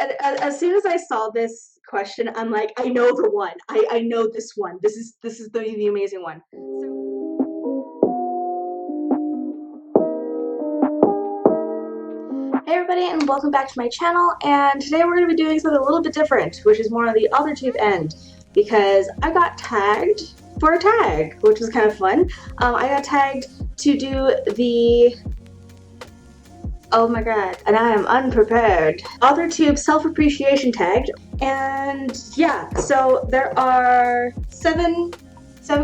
as soon as I saw this question, I'm like, I know the one. I know this one. This is the amazing one. Hey everybody, and welcome back to my channel. And today we're going to be doing something a little bit different, which is more on the Authortube end, because I got tagged for a tag, which was kind of fun. I got tagged to do the oh my god, and I am unprepared. Authortube self-appreciation tag. And yeah, so there are seven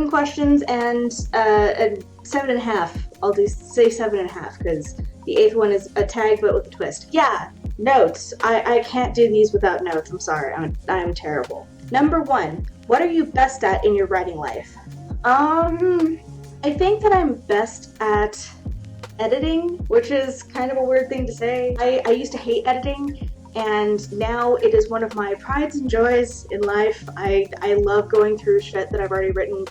questions and 7.5. I'll say 7.5 because the 8th one is a tag but with a twist. Yeah, notes. I can't do these without notes. I'm sorry. I'm terrible. Number 1. What are you best at in your writing life? I think that I'm best at editing, which is kind of a weird thing to say. I used to hate editing, and now it is one of my prides and joys in life. I love going through shit that I've already written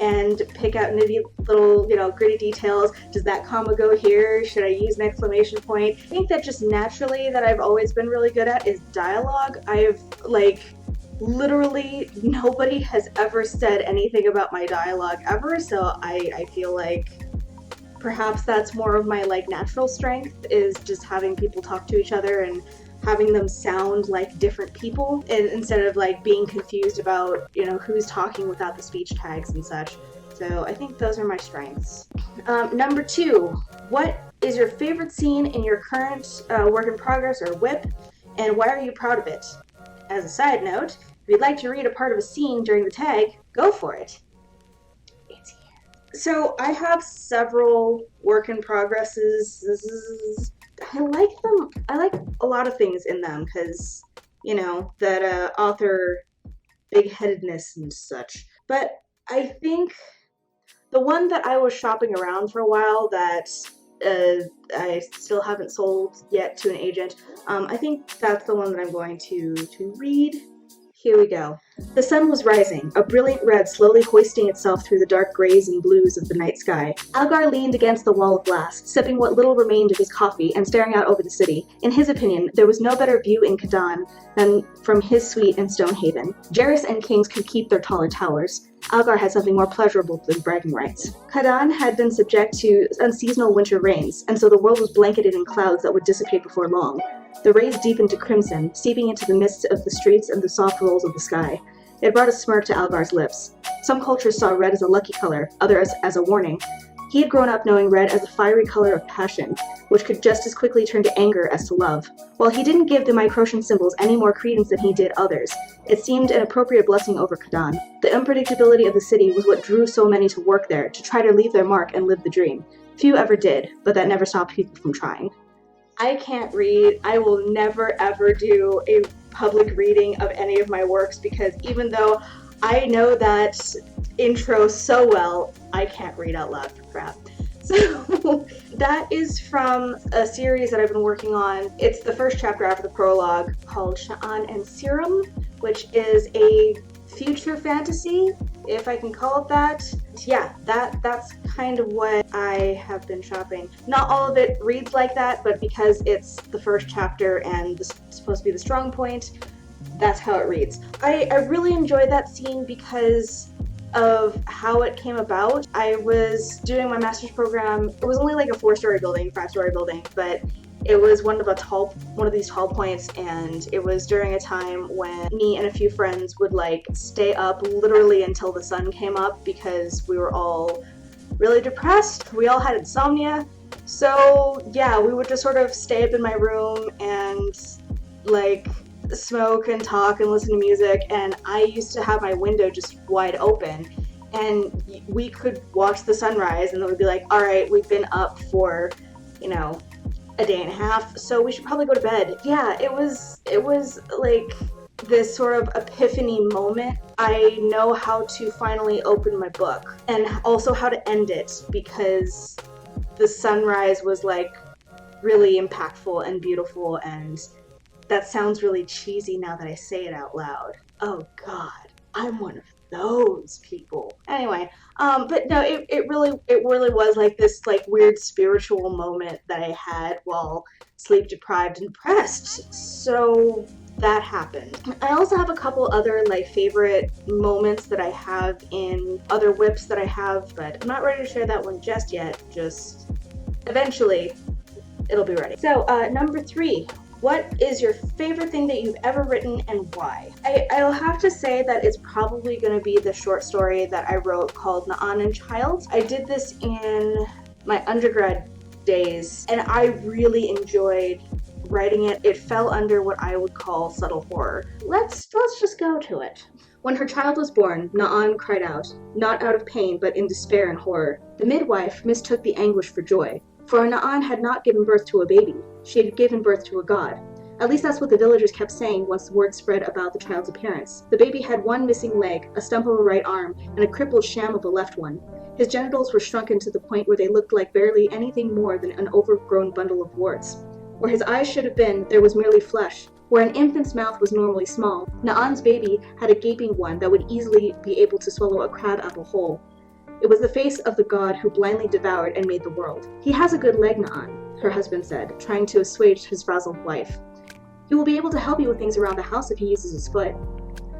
and pick out nitty little, gritty details. Does that comma go here? Should I use an exclamation point? I think that just naturally that I've always been really good at is dialogue. I've literally nobody has ever said anything about my dialogue ever, so I feel like perhaps that's more of my natural strength, is just having people talk to each other and having them sound like different people, and instead of being confused about who's talking without the speech tags and such. So I think those are my strengths. Number 2, what is your favorite scene in your current work in progress or WIP, and why are you proud of it? As a side note, if you'd like to read a part of a scene during the tag, go for it. So I have several work in progresses. I like them. I like a lot of things in them because, that author big-headedness and such. But I think the one that I was shopping around for a while that I still haven't sold yet to an agent, I think that's the one that I'm going to read. Here we go. The sun was rising, a brilliant red slowly hoisting itself through the dark grays and blues of the night sky. Algar leaned against the wall of glass, sipping what little remained of his coffee and staring out over the city. In his opinion, there was no better view in Kadan than from his suite in Stonehaven. Jarrus and kings could keep their taller towers. Algar had something more pleasurable than bragging rights. Kadan had been subject to unseasonal winter rains, and so the world was blanketed in clouds that would dissipate before long. The rays deepened to crimson, seeping into the mists of the streets and the soft rolls of the sky. It brought a smirk to Algar's lips. Some cultures saw red as a lucky color, others as a warning. He had grown up knowing red as a fiery color of passion, which could just as quickly turn to anger as to love. While he didn't give the Mycrotian symbols any more credence than he did others, it seemed an appropriate blessing over Kadan. The unpredictability of the city was what drew so many to work there, to try to leave their mark and live the dream. Few ever did, but that never stopped people from trying. I can't read. I will never ever do a public reading of any of my works because even though I know that intro so well, I can't read out loud for crap. So that is from a series that I've been working on. It's the first chapter after the prologue called Sha'an and Serum, which is a future fantasy, if I can call it that. Yeah, that's kind of what I have been shopping. Not all of it reads like that, but because it's the first chapter and this is supposed to be the strong point, that's how it reads. I really enjoyed that scene because of how it came about. I was doing my master's program. It was only like a 4-story building, 5-story building, but it was one of these tall points, and it was during a time when me and a few friends would stay up literally until the sun came up because we were all really depressed. We all had insomnia. So yeah, we would just sort of stay up in my room and smoke and talk and listen to music, and I used to have my window just wide open and we could watch the sunrise, and then we'd be like, all right, we've been up for a day and a half, so we should probably go to bed. Yeah, it was this sort of epiphany moment. I know how to finally open my book and also how to end it because the sunrise was really impactful and beautiful, and that sounds really cheesy now that I say it out loud. Oh god, I'm one of those people. Anyway, but no, it really was this weird spiritual moment that I had while sleep deprived and depressed. So that happened. I also have a couple other like favorite moments that I have in other whips that I have, but I'm not ready to share that one just yet. Just eventually it'll be ready. So number 3, what is your favorite thing that you've ever written and why? I'll have to say that it's probably going to be the short story that I wrote called Na'an and Child. I did this in my undergrad days and I really enjoyed writing it. It fell under what I would call subtle horror. Let's just go to it. When her child was born, Na'an cried out, not out of pain but in despair and horror. The midwife mistook the anguish for joy. For Na'an had not given birth to a baby, she had given birth to a god. At least that's what the villagers kept saying once word spread about the child's appearance. The baby had one missing leg, a stump of a right arm, and a crippled sham of a left one. His genitals were shrunken to the point where they looked like barely anything more than an overgrown bundle of warts. Where his eyes should have been, there was merely flesh. Where an infant's mouth was normally small, Na'an's baby had a gaping one that would easily be able to swallow a crab-apple whole. It was the face of the god who blindly devoured and made the world. He has a good leg, Na'an, her husband said, trying to assuage his frazzled wife. He will be able to help you with things around the house if he uses his foot.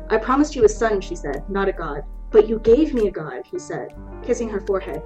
I promised you a son, she said, not a god. But you gave me a god, he said, kissing her forehead.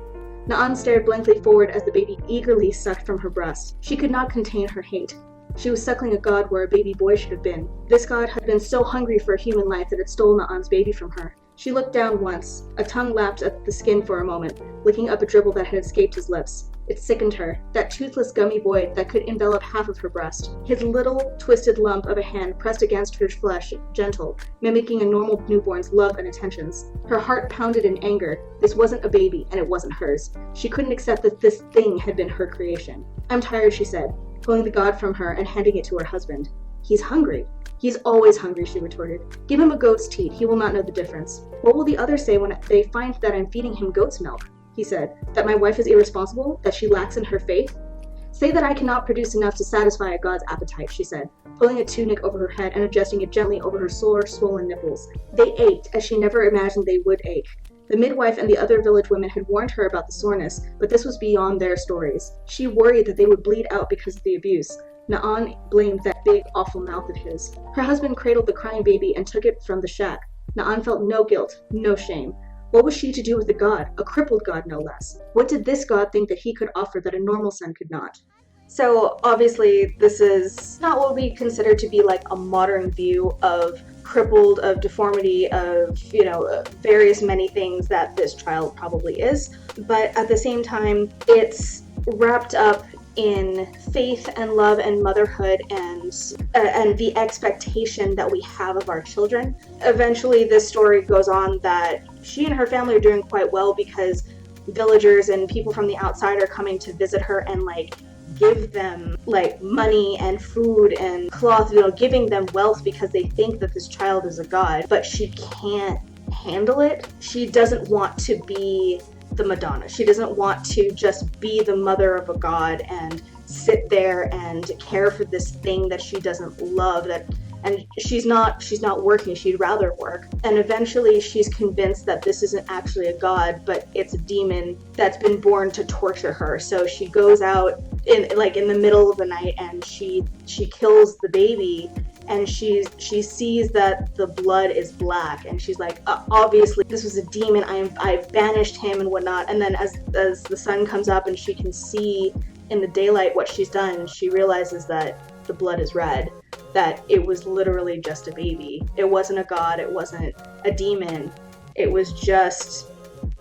Na'an stared blankly forward as the baby eagerly sucked from her breast. She could not contain her hate. She was suckling a god where a baby boy should have been. This god had been so hungry for a human life that it stole Na'an's baby from her. She looked down once. A tongue lapped at the skin for a moment, licking up a dribble that had escaped his lips. It sickened her, that toothless gummy boy that could envelop half of her breast. His little, twisted lump of a hand pressed against her flesh, gentle, mimicking a normal newborn's love and attentions. Her heart pounded in anger. This wasn't a baby, and it wasn't hers. She couldn't accept that this thing had been her creation. I'm tired, she said, pulling the god from her and handing it to her husband. He's hungry. He's always hungry, she retorted. Give him a goat's teat. He will not know the difference. What will the others say when they find that I'm feeding him goat's milk? He said. That my wife is irresponsible? That she lacks in her faith? Say that I cannot produce enough to satisfy a god's appetite, she said, pulling a tunic over her head and adjusting it gently over her sore, swollen nipples. They ached as she never imagined they would ache. The midwife and the other village women had warned her about the soreness, but this was beyond their stories. She worried that they would bleed out because of the abuse. Na'an blamed that big, awful mouth of his. Her husband cradled the crying baby and took it from the shack. Na'an felt no guilt, no shame. What was she to do with a god, a crippled god no less? What did this god think that he could offer that a normal son could not? So obviously this is not what we consider to be like a modern view of crippled, of deformity, of, various many things that this child probably is. But at the same time, it's wrapped up in faith and love and motherhood and the expectation that we have of our children. Eventually this story goes on that she and her family are doing quite well because villagers and people from the outside are coming to visit her and give them money and food and cloth, giving them wealth because they think that this child is a god, but she can't handle it. She doesn't want to be the Madonna. She doesn't want to just be the mother of a god and sit there and care for this thing that she doesn't love, and she's not working. She'd rather work. And eventually she's convinced that this isn't actually a god, but it's a demon that's been born to torture her. So she goes out in the middle of the night and she kills the baby, and she sees that the blood is black, and she's like, obviously this was a demon. I've banished him and whatnot. And then as the sun comes up and she can see in the daylight what she's done, she realizes that the blood is red, that it was literally just a baby. It wasn't a god, it wasn't a demon, it was just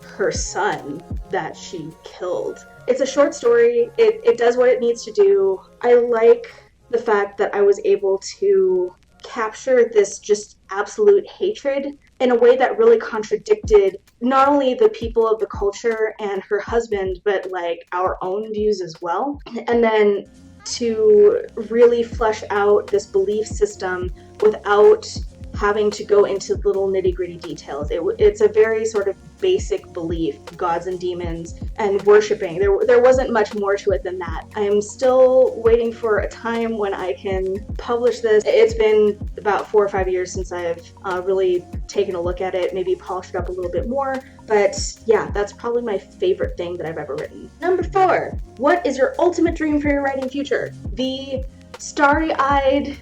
her son that she killed. It's a short story. It does what it needs to do. I like the fact that I was able to capture this just absolute hatred in a way that really contradicted not only the people of the culture and her husband, but our own views as well. And then to really flesh out this belief system without having to go into little nitty-gritty details. It's a very sort of basic belief, gods and demons and worshiping. There wasn't much more to it than that. I am still waiting for a time when I can publish this. It's been about 4 or 5 years since I've really taken a look at it, maybe polished it up a little bit more. But yeah, that's probably my favorite thing that I've ever written. Number 4, what is your ultimate dream for your writing future? The starry-eyed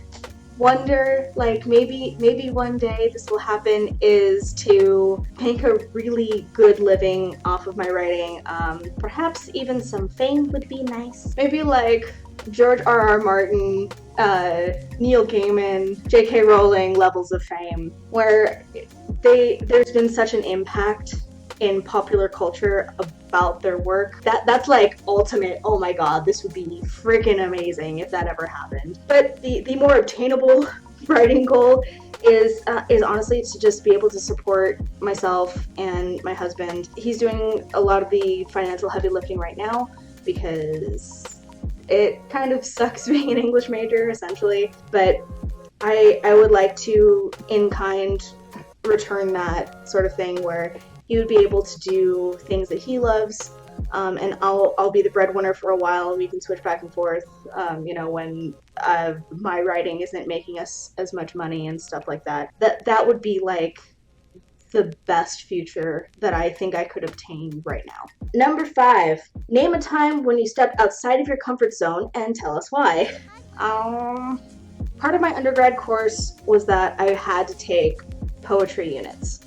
wonder, like, maybe one day this will happen, is to make a really good living off of my writing. Perhaps even some fame would be nice. Maybe like George R.R. Martin, Neil Gaiman, J.K. Rowling levels of fame, where there's been such an impact in popular culture about their work. That's like ultimate, oh my god, this would be freaking amazing if that ever happened. But the more obtainable writing goal is honestly to just be able to support myself and my husband. He's doing a lot of the financial heavy lifting right now because it kind of sucks being an English major, essentially. But I would like to, in kind, return that sort of thing where he would be able to do things that he loves, and I'll be the breadwinner for a while, and we can switch back and forth, when my writing isn't making us as much money and stuff like that. That would be like the best future that I think I could obtain right now. Number 5, name a time when you stepped outside of your comfort zone and tell us why. Part of my undergrad course was that I had to take poetry units.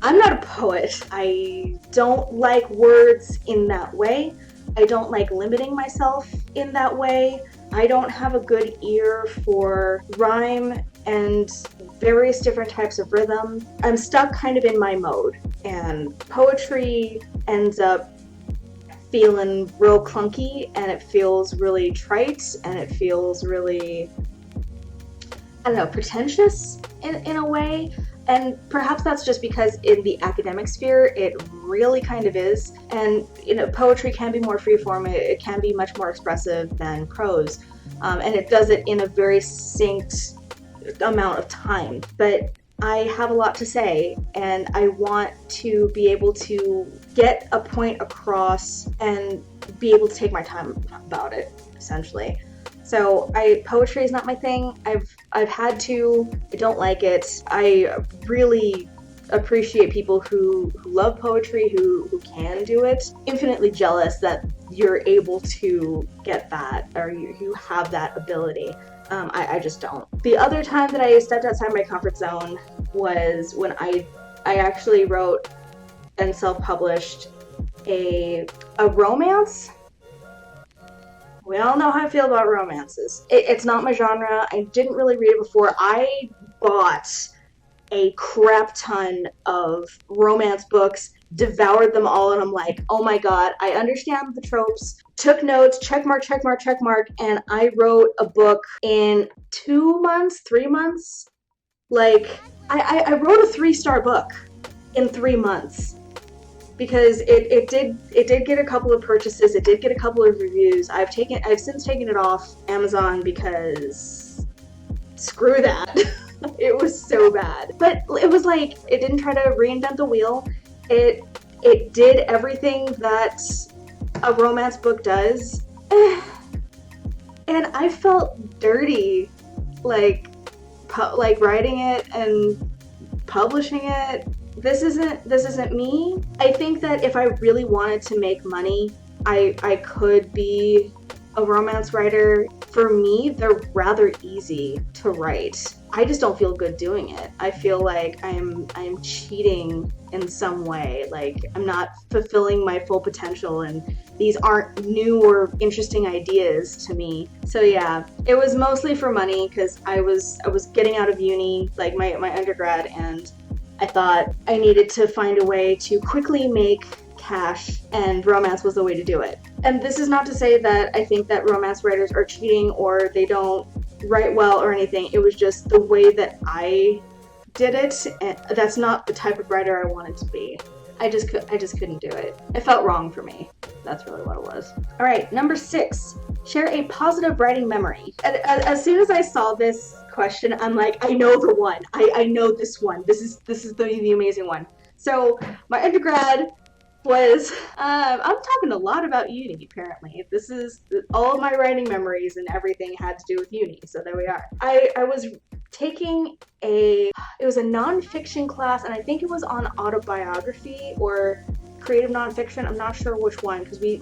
I'm not a poet. I don't like words in that way. I don't like limiting myself in that way. I don't have a good ear for rhyme and various different types of rhythm. I'm stuck kind of in my mode, and poetry ends up feeling real clunky, and it feels really trite, and it feels really, I don't know, pretentious in a way. And perhaps that's just because in the academic sphere, it really kind of is. And, poetry can be more freeform. It can be much more expressive than prose. And it does it in a very succinct amount of time. But I have a lot to say, and I want to be able to get a point across and be able to take my time about it, essentially. So poetry is not my thing. I've had to. I don't like it. I really appreciate people who love poetry, who can do it. Infinitely jealous that you're able to get that, or you have that ability. I just don't. The other time that I stepped outside my comfort zone was when I actually wrote and self-published a romance. We all know how I feel about romances. It's not my genre. I didn't really read it before. I bought a crap ton of romance books, devoured them all, and I'm like, oh my god, I understand the tropes. Took notes, check mark, check mark, check mark, and I wrote a book in 2 months, 3 months. Like, I wrote a 3-star book in 3 months. Because it did get a couple of purchases, it did get a couple of reviews. I've since taken it off Amazon because screw that. It was so bad. But it was like, it didn't try to reinvent the wheel. It did everything that a romance book does. And I felt dirty, like writing it and publishing it. This isn't me. I think that if I really wanted to make money, I could be a romance writer. For me, they're rather easy to write. I just don't feel good doing it. I feel like I'm cheating in some way. Like, I'm not fulfilling my full potential, and these aren't new or interesting ideas to me. So yeah, it was mostly for money because I was getting out of uni, like my undergrad, and I thought I needed to find a way to quickly make cash, and romance was the way to do it. And this is not to say that I think that romance writers are cheating or they don't write well or anything. It was just the way that I did it, and that's not the type of writer I wanted to be. I just couldn't do it. It felt wrong for me. That's really what it was. All right, number 6. Share a positive writing memory. As soon as I saw this question, I'm like, I know the one. I know this one. This is the amazing one. So my undergrad was, I'm talking a lot about uni apparently. This is all of my writing memories and everything had to do with uni. So there we are. I was taking it was a nonfiction class, and I think it was on autobiography or creative nonfiction. I'm not sure which one, because we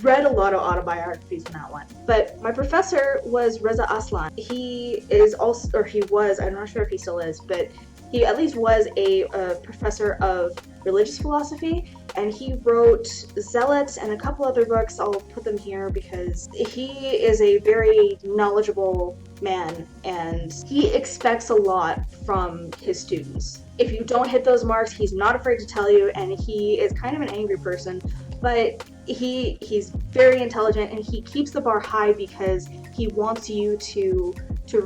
read a lot of autobiographies in that one. But my professor was Reza Aslan. He is also, or he was, I'm not sure if he still is, but he at least was a professor of religious philosophy, and he wrote Zealots and a couple other books. I'll put them here because he is a very knowledgeable man, and he expects a lot from his students. If you don't hit those marks, he's not afraid to tell you, and he is kind of an angry person, but he's very intelligent, and he keeps the bar high because he wants you to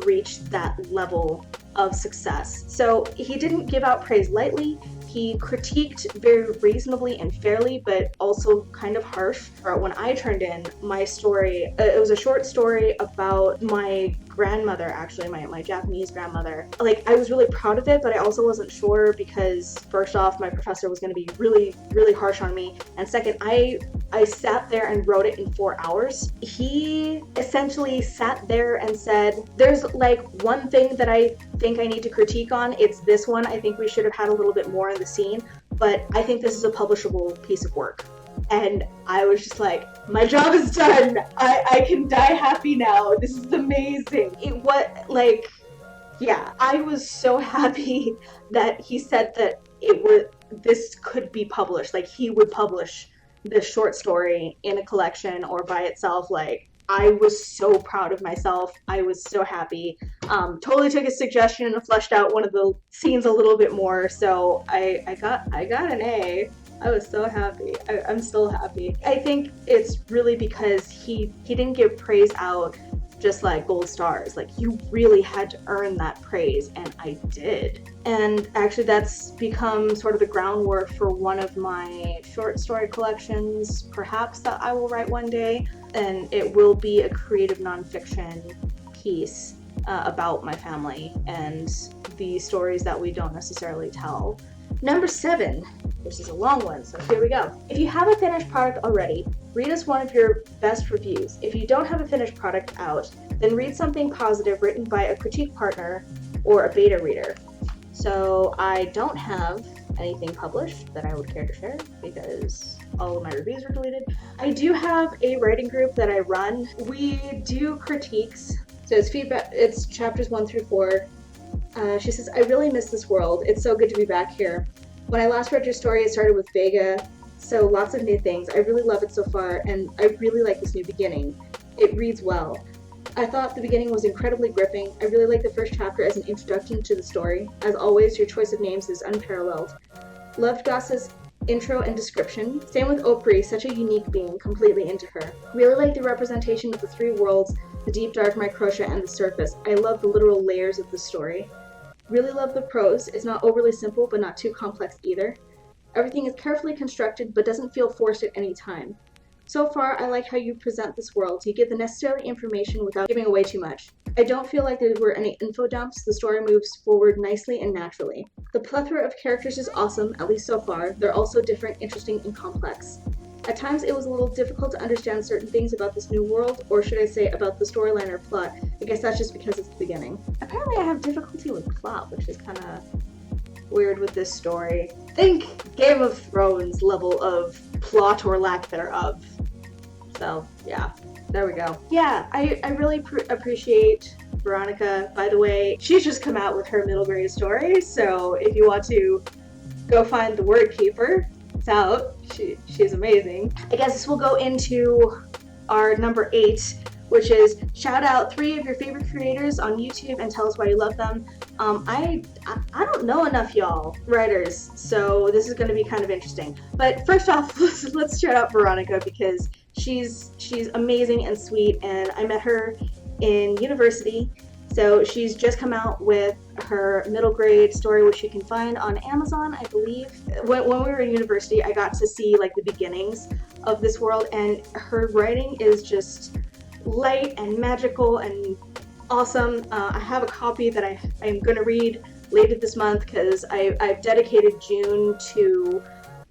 reach that level of success. So he didn't give out praise lightly. He critiqued very reasonably and fairly, but also kind of harsh. When I turned in my story, it was a short story about my grandmother, actually, my Japanese grandmother. Like, I was really proud of it, but I also wasn't sure because, first off, my professor was going to be really, really harsh on me. And second, I sat there and wrote it in 4 hours. He essentially sat there and said, there's like one thing that I think I need to critique on. It's this one. I think we should have had a little bit more in the scene, but I think this is a publishable piece of work. And I was just like, my job is done. I can die happy now. This is amazing. Yeah, I was so happy that he said that this could be published. Like, he would publish this short story in a collection or by itself. Like, I was so proud of myself. I was so happy. Totally took his suggestion and fleshed out one of the scenes a little bit more. So I got an A. I was so happy. I'm still happy. I think it's really because he didn't give praise out just like gold stars. Like, you really had to earn that praise, and I did. And actually that's become sort of the groundwork for one of my short story collections, perhaps, that I will write one day. And it will be a creative nonfiction piece about my family and the stories that we don't necessarily tell. Number 7, which is a long one, so here we go. If you have a finished product already, read us one of your best reviews. If you don't have a finished product out, then read something positive written by a critique partner or a beta reader. So I don't have anything published that I would care to share because all of my reviews were deleted. I do have a writing group that I run. We do critiques. So it's feedback. It's chapters 1 through 4. She says, I really miss this world. It's so good to be back here. When I last read your story, it started with Vega, so lots of new things. I really love it so far, and I really like this new beginning. It reads well. I thought the beginning was incredibly gripping. I really like the first chapter as an introduction to the story. As always, your choice of names is unparalleled. Loved Goss's intro and description. Same with Opry, such a unique being, completely into her. Really like the representation of the 3 worlds, the deep dark microtia and the surface. I love the literal layers of the story. Really love the prose. It's not overly simple, but not too complex either. Everything is carefully constructed, but doesn't feel forced at any time. So far, I like how you present this world. You give the necessary information without giving away too much. I don't feel like there were any info dumps. The story moves forward nicely and naturally. The plethora of characters is awesome, at least so far. They're also different, interesting, and complex. At times, it was a little difficult to understand certain things about this new world, or should I say about the storyline or plot. I guess that's just because it's the beginning. Apparently I have difficulty with plot, which is kind of weird with this story. Think Game of Thrones level of plot or lack thereof. So, yeah, there we go. Yeah, I really appreciate Veronica. By the way, she's just come out with her middle grade story, so if you want to go find The Word Keeper, it's out. She's amazing. I guess this will go into our number 8, which is shout out 3 of your favorite creators on YouTube and tell us why you love them. I don't know enough y'all writers, so this is going to be kind of interesting. But first off, let's shout out Veronica because she's amazing and sweet, and I met her in university. So she's just come out with her middle grade story, which you can find on Amazon, I believe. When we were in university, I got to see like the beginnings of this world, and her writing is just light and magical and awesome. I have a copy that I'm going to read later this month because I've dedicated June to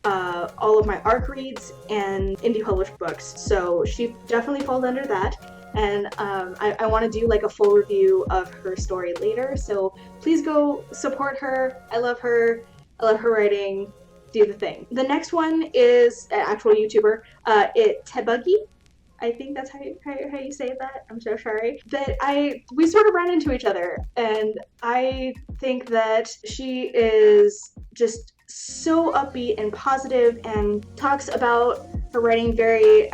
all of my ARC reads and indie published books. So she definitely falls under that. And I want to do like a full review of her story later. So please go support her. I love her. I love her writing. Do the thing. The next one is an actual YouTuber. Tebuggy. I think that's how you say that. I'm so sorry. That we sort of ran into each other, and I think that she is just so upbeat and positive, and talks about her writing very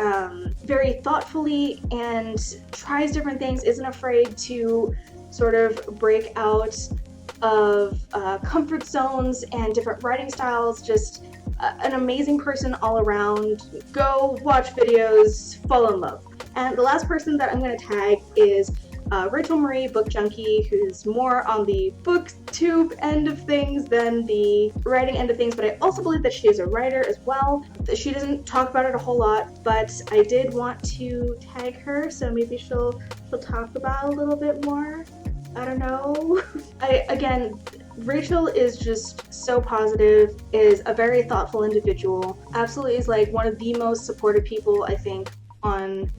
thoughtfully, and tries different things. Isn't afraid to sort of break out of comfort zones and different writing styles. Just an amazing person all around. Go watch videos, fall in love. And the last person that I'm going to tag is Rachel Marie, Book Junkie, who's more on the booktube end of things than the writing end of things, but I also believe that she is a writer as well. She doesn't talk about it a whole lot, but I did want to tag her, so maybe she'll talk about it a little bit more. I don't know. Again, Rachel is just so positive, is a very thoughtful individual, absolutely is like one of the most supportive people I think on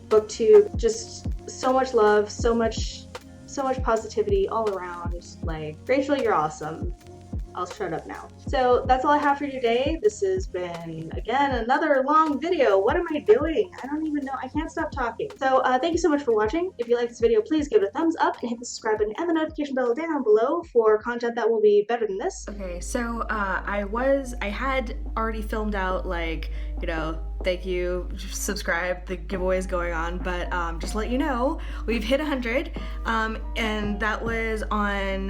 booktube. Just so much love, so much positivity all around. Like, Rachel, you're awesome. I'll shut up now. So that's all I have for you today. This has been, again, another long video. What am I doing? I don't even know. I can't stop talking. So thank you so much for watching. If you like this video, please give it a thumbs up and hit the subscribe button and the notification bell down below for content that will be better than this. Okay, so I had already filmed out, like, you know, thank you, subscribe, the giveaway is going on, but just to let you know, we've hit 100, and that was on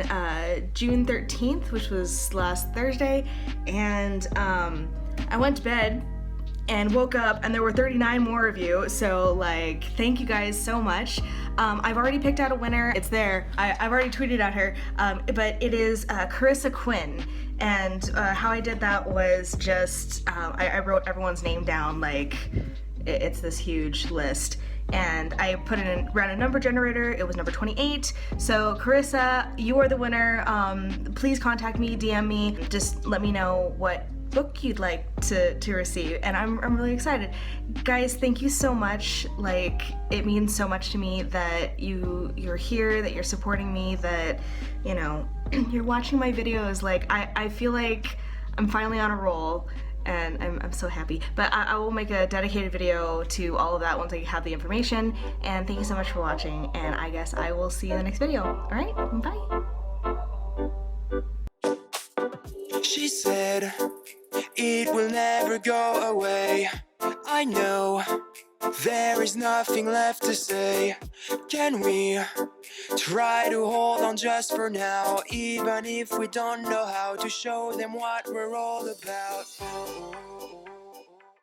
June 13th, which was last Thursday, and I went to bed and woke up and there were 39 more of you, so like, thank you guys so much. I've already picked out a winner. It's there. I've already tweeted at her, but it is Carissa Quinn. And how I did that was just, I wrote everyone's name down, like, it's this huge list. And I put in a random number generator. It was number 28. So Carissa, you are the winner. Please contact me, DM me, just let me know what book you'd like to receive, and I'm really excited. Guys, thank you so much. Like, it means so much to me that you're here, that you're supporting me, that, you know, you're watching my videos. Like, I feel like I'm finally on a roll, and I'm so happy. But I will make a dedicated video to all of that once I have the information, and thank you so much for watching, and I guess I will see you in the next video. Alright, bye! She said it will never go away. I know there is nothing left to say. Can we try to hold on just for now, even if we don't know how to show them what we're all about?